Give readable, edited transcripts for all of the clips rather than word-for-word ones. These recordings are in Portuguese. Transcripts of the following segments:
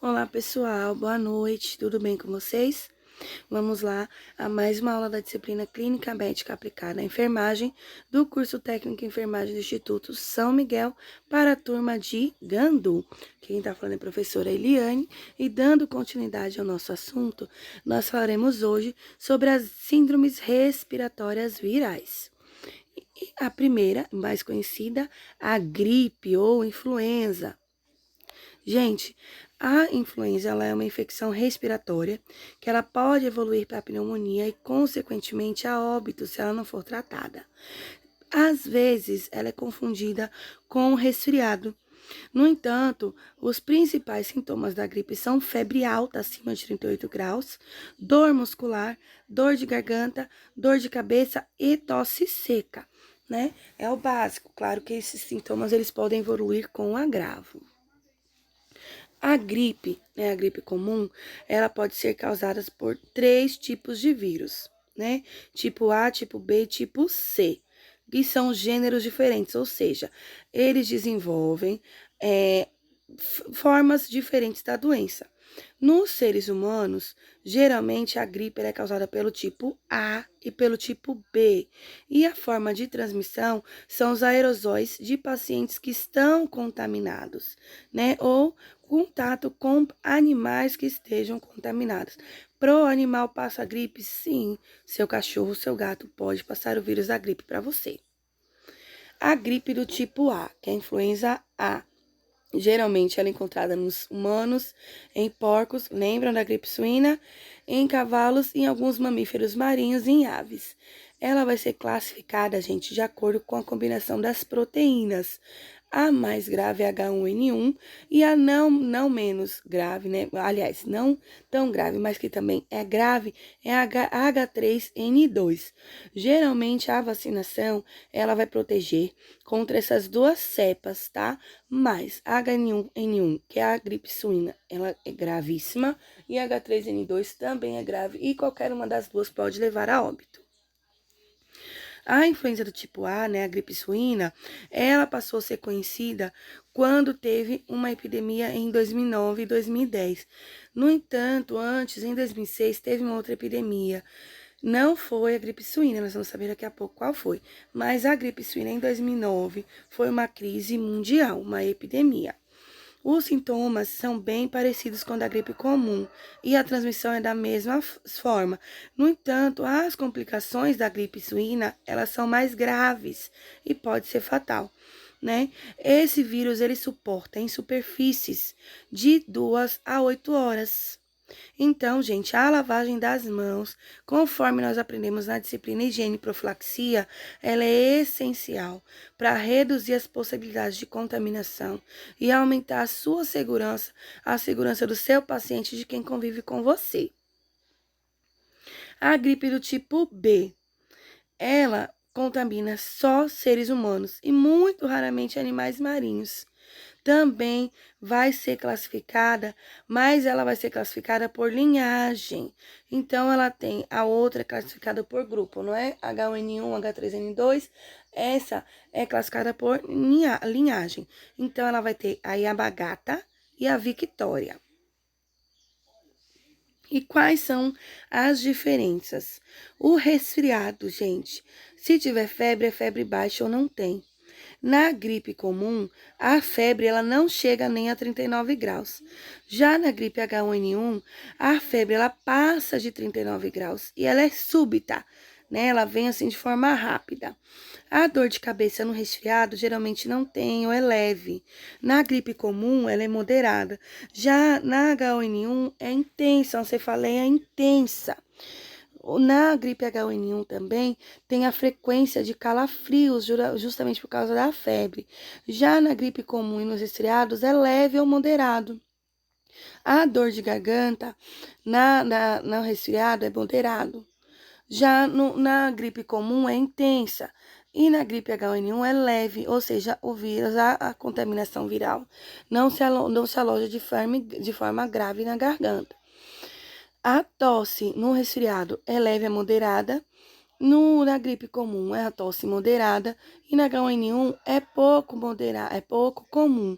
Olá pessoal, boa noite, tudo bem com vocês? Vamos lá a mais uma aula da disciplina Clínica Médica Aplicada à Enfermagem do curso Técnico em Enfermagem do Instituto São Miguel para a turma de Gandu. Quem está falando é a professora Eliane e dando continuidade ao nosso assunto, nós falaremos hoje sobre as síndromes respiratórias virais. E a primeira, mais conhecida, a gripe ou influenza. Gente, a influenza ela é uma infecção respiratória que ela pode evoluir para a pneumonia e, consequentemente, a óbito se ela não for tratada. Às vezes, ela é confundida com resfriado. No entanto, os principais sintomas da gripe são febre alta acima de 38 graus, dor muscular, dor de garganta, dor de cabeça e tosse seca, né? É o básico. Claro que esses sintomas eles podem evoluir com agravo. A gripe, né, a gripe comum, ela pode ser causada por 3 tipos de vírus, né? Tipo A, tipo B, tipo C, que são gêneros diferentes, ou seja, eles desenvolvem formas diferentes da doença. Nos seres humanos, geralmente a gripe é causada pelo tipo A e pelo tipo B, e a forma de transmissão são os aerosóis de pacientes que estão contaminados, né? Ou contato com animais que estejam contaminados. Pro animal passa gripe? Sim, seu cachorro, seu gato pode passar o vírus da gripe para você. A gripe do tipo A, que é a influenza A. Geralmente ela é encontrada nos humanos, em porcos, lembram da gripe suína? Em cavalos, em alguns mamíferos marinhos e em aves. Ela vai ser classificada, gente, de acordo com a combinação das proteínas. A mais grave é H1N1 e a não menos grave, né? Aliás, não tão grave, mas que também é grave, é a H3N2. Geralmente a vacinação, ela vai proteger contra essas duas cepas, tá? Mas a H1N1, que é a gripe suína, ela é gravíssima e a H3N2 também é grave e qualquer uma das duas pode levar a óbito. A influenza do tipo A, né, a gripe suína, ela passou a ser conhecida quando teve uma epidemia em 2009 e 2010. No entanto, antes, em 2006, teve uma outra epidemia. Não foi a gripe suína, nós vamos saber daqui a pouco qual foi. Mas a gripe suína em 2009 foi uma crise mundial, uma epidemia. Os sintomas são bem parecidos com o da gripe comum e a transmissão é da mesma forma. No entanto, as complicações da gripe suína, elas são mais graves e pode ser fatal, né? Esse vírus, ele suporta em superfícies de 2 a 8 horas. Então, gente, a lavagem das mãos, conforme nós aprendemos na disciplina Higiene e Profilaxia, ela é essencial para reduzir as possibilidades de contaminação e aumentar a sua segurança, a segurança do seu paciente e de quem convive com você. A gripe do tipo B, ela contamina só seres humanos e muito raramente animais marinhos. Também vai ser classificada, mas ela vai ser classificada por linhagem. Então, ela tem a outra classificada por grupo, não é? H1N1, H3N2, essa é classificada por linhagem. Então, ela vai ter a Yamagata e a Victoria. E quais são as diferenças? O resfriado, gente, se tiver febre, é febre baixa ou não tem. Na gripe comum, a febre ela não chega nem a 39 graus. Já na gripe H1N1, a febre ela passa de 39 graus e ela é súbita, né? Ela vem assim de forma rápida. A dor de cabeça no resfriado geralmente não tem ou é leve. Na gripe comum, ela é moderada. Já na H1N1 é intensa, a cefaleia é intensa. Na gripe H1N1 também tem a frequência de calafrios, justamente por causa da febre. Já na gripe comum e nos resfriados é leve ou moderado. A dor de garganta no resfriado é moderado. Já na gripe comum é intensa. E na gripe H1N1 é leve, ou seja, o vírus, a contaminação viral, não se aloja de forma grave na garganta. A tosse no resfriado é leve a moderada, na gripe comum é a tosse moderada e na H1N1 é pouco moderada, é pouco comum.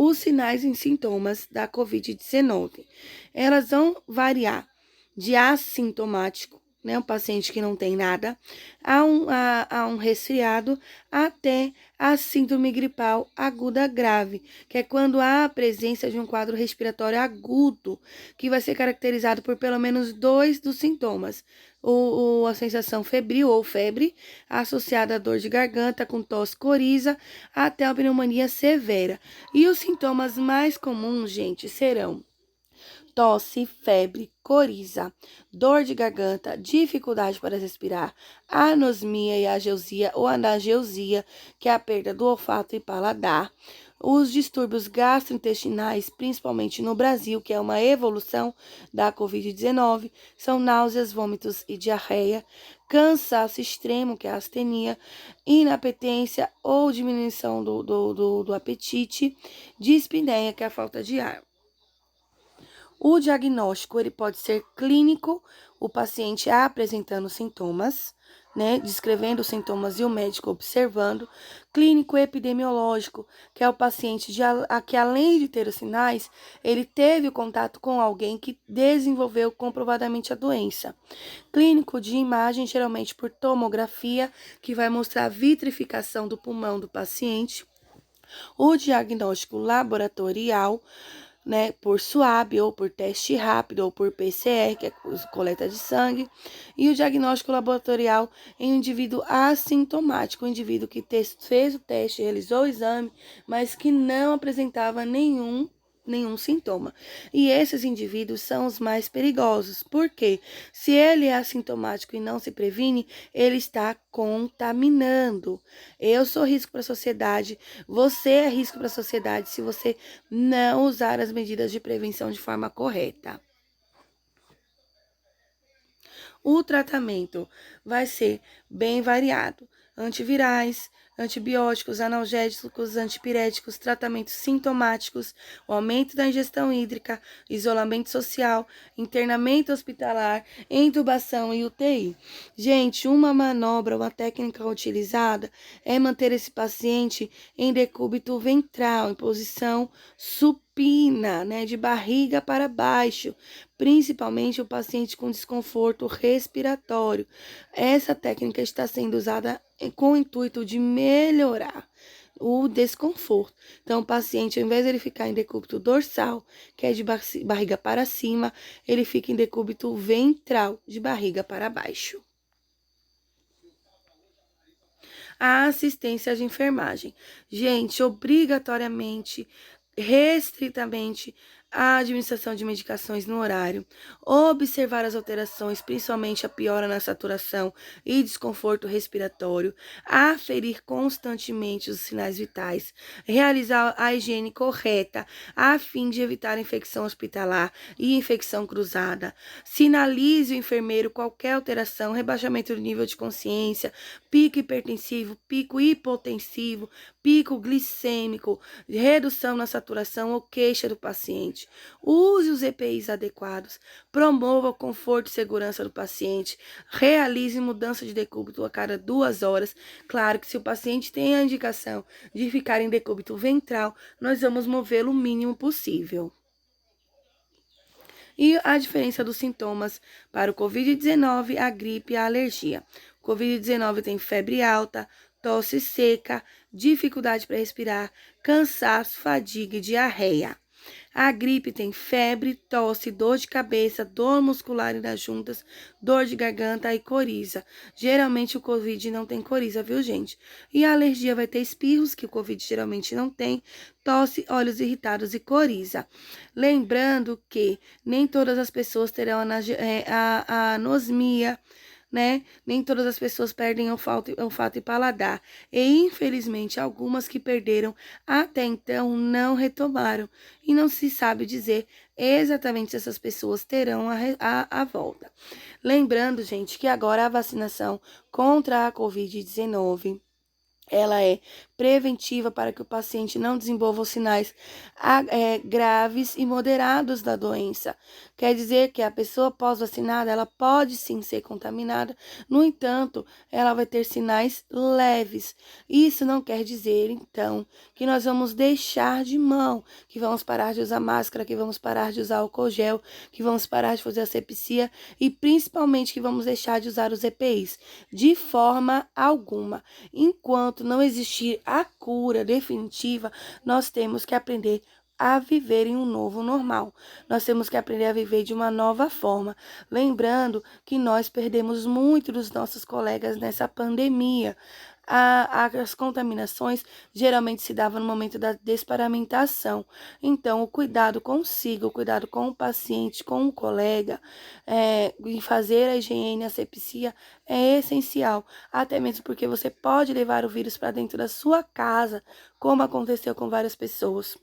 os sinais e sintomas da Covid-19. Elas vão variar de assintomático, né, um paciente que não tem nada, a um resfriado, até a síndrome gripal aguda grave, que é quando há a presença de um quadro respiratório agudo, que vai ser caracterizado por pelo menos 2 dos sintomas. A sensação febril ou febre, associada à dor de garganta com tosse, coriza, até a pneumonia severa. E os sintomas mais comuns, gente, serão tosse, febre, coriza, dor de garganta, dificuldade para respirar, anosmia e ageusia ou analgesia, que é a perda do olfato e paladar, os distúrbios gastrointestinais, principalmente no Brasil, que é uma evolução da Covid-19, são náuseas, vômitos e diarreia, cansaço extremo, que é a astenia, inapetência ou diminuição do apetite, dispneia, que é a falta de ar. O diagnóstico ele pode ser clínico, o paciente apresentando sintomas, né, descrevendo os sintomas e o médico observando. Clínico epidemiológico, que é o paciente que além de ter os sinais, ele teve o contato com alguém que desenvolveu comprovadamente a doença. Clínico de imagem, geralmente por tomografia, que vai mostrar a vitrificação do pulmão do paciente. O diagnóstico laboratorial, né, por SWAB ou por teste rápido ou por PCR, que é coleta de sangue, e o diagnóstico laboratorial em um indivíduo assintomático, um indivíduo que fez o teste, realizou o exame, mas que não apresentava nenhum sintoma. E esses indivíduos são os mais perigosos, porque se ele é assintomático e não se previne, ele está contaminando. Eu sou risco para a sociedade, você é risco para a sociedade se você não usar as medidas de prevenção de forma correta. O tratamento vai ser bem variado: antivirais, antibióticos, analgésicos, antipiréticos, tratamentos sintomáticos, o aumento da ingestão hídrica, isolamento social, internamento hospitalar, intubação e UTI. Gente, uma manobra, uma técnica utilizada é manter esse paciente em decúbito ventral, em posição supina, né, de barriga para baixo, principalmente o paciente com desconforto respiratório. Essa técnica está sendo usada com o intuito de melhorar o desconforto. Então, o paciente, ao invés de ele ficar em decúbito dorsal, que é de barriga para cima, ele fica em decúbito ventral, de barriga para baixo. A assistência de enfermagem. Gente, obrigatoriamente, restritamente, a administração de medicações no horário, observar as alterações, principalmente a piora na saturação e desconforto respiratório, aferir constantemente os sinais vitais, realizar a higiene correta a fim de evitar infecção hospitalar e infecção cruzada. Sinalize o enfermeiro qualquer alteração, rebaixamento do nível de consciência, pico hipertensivo, pico hipotensivo, pico glicêmico, redução na saturação ou queixa do paciente. Use os EPIs adequados, promova o conforto e segurança do paciente, realize mudança de decúbito a cada 2 horas. Claro que se o paciente tem a indicação de ficar em decúbito ventral, nós vamos movê-lo o mínimo possível. E a diferença dos sintomas para o Covid-19, a gripe e a alergia. O Covid-19 tem febre alta, tosse seca, dificuldade para respirar, cansaço, fadiga e diarreia. A gripe tem febre, tosse, dor de cabeça, dor muscular e nas juntas, dor de garganta e coriza. Geralmente o Covid não tem coriza, viu, gente? E a alergia vai ter espirros, que o Covid geralmente não tem, tosse, olhos irritados e coriza. Lembrando que nem todas as pessoas terão a anosmia, né? Nem todas as pessoas perdem olfato e paladar. E, infelizmente, algumas que perderam até então não retomaram. E não se sabe dizer exatamente se essas pessoas terão a volta. Lembrando, gente, que agora a vacinação contra a Covid-19, ela é preventiva para que o paciente não desenvolva os sinais graves e moderados da doença. Quer dizer que a pessoa pós-vacinada, ela pode sim ser contaminada, no entanto, ela vai ter sinais leves. Isso não quer dizer, então, que nós vamos deixar de mão, que vamos parar de usar máscara, que vamos parar de usar álcool gel, que vamos parar de fazer asepsia e principalmente que vamos deixar de usar os EPIs. De forma alguma. Enquanto não existir a cura definitiva, nós temos que aprender a viver em um novo normal. Nós temos que aprender a viver de uma nova forma. Lembrando que nós perdemos muito dos nossos colegas nessa pandemia. As contaminações geralmente se davam no momento da desparamentação. Então, o cuidado consigo, o cuidado com o paciente, com o colega, em fazer a higiene, a asepsia é essencial. Até mesmo porque você pode levar o vírus para dentro da sua casa, como aconteceu com várias pessoas.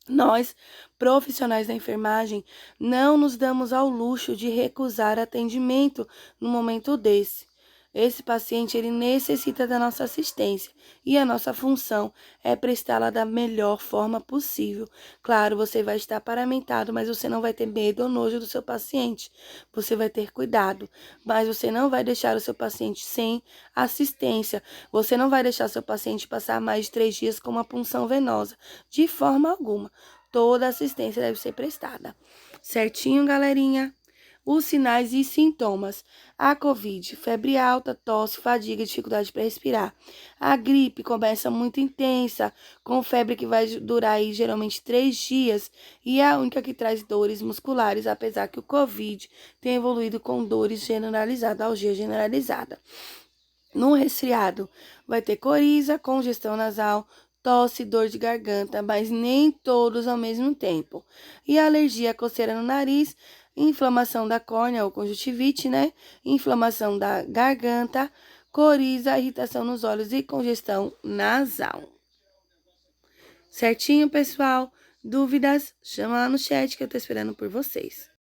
Nós, profissionais da enfermagem, não nos damos ao luxo de recusar atendimento no momento desse. Esse paciente, ele necessita da nossa assistência e a nossa função é prestá-la da melhor forma possível. Claro, você vai estar paramentado, mas você não vai ter medo ou nojo do seu paciente. Você vai ter cuidado, mas você não vai deixar o seu paciente sem assistência. Você não vai deixar o seu paciente passar mais de 3 dias com uma punção venosa, de forma alguma. Toda assistência deve ser prestada. Certinho, galerinha? Os sinais e sintomas. A COVID, febre alta, tosse, fadiga, dificuldade para respirar. A gripe começa muito intensa, com febre que vai durar aí geralmente 3 dias e é a única que traz dores musculares, apesar que o COVID tem evoluído com dores generalizadas, algia generalizada. No resfriado, vai ter coriza, congestão nasal, tosse, dor de garganta, mas nem todos ao mesmo tempo. E a alergia, coceira no nariz, inflamação da córnea ou conjuntivite, né? Inflamação da garganta, coriza, irritação nos olhos e congestão nasal. Certinho, pessoal? Dúvidas? Chama lá no chat que eu tô esperando por vocês.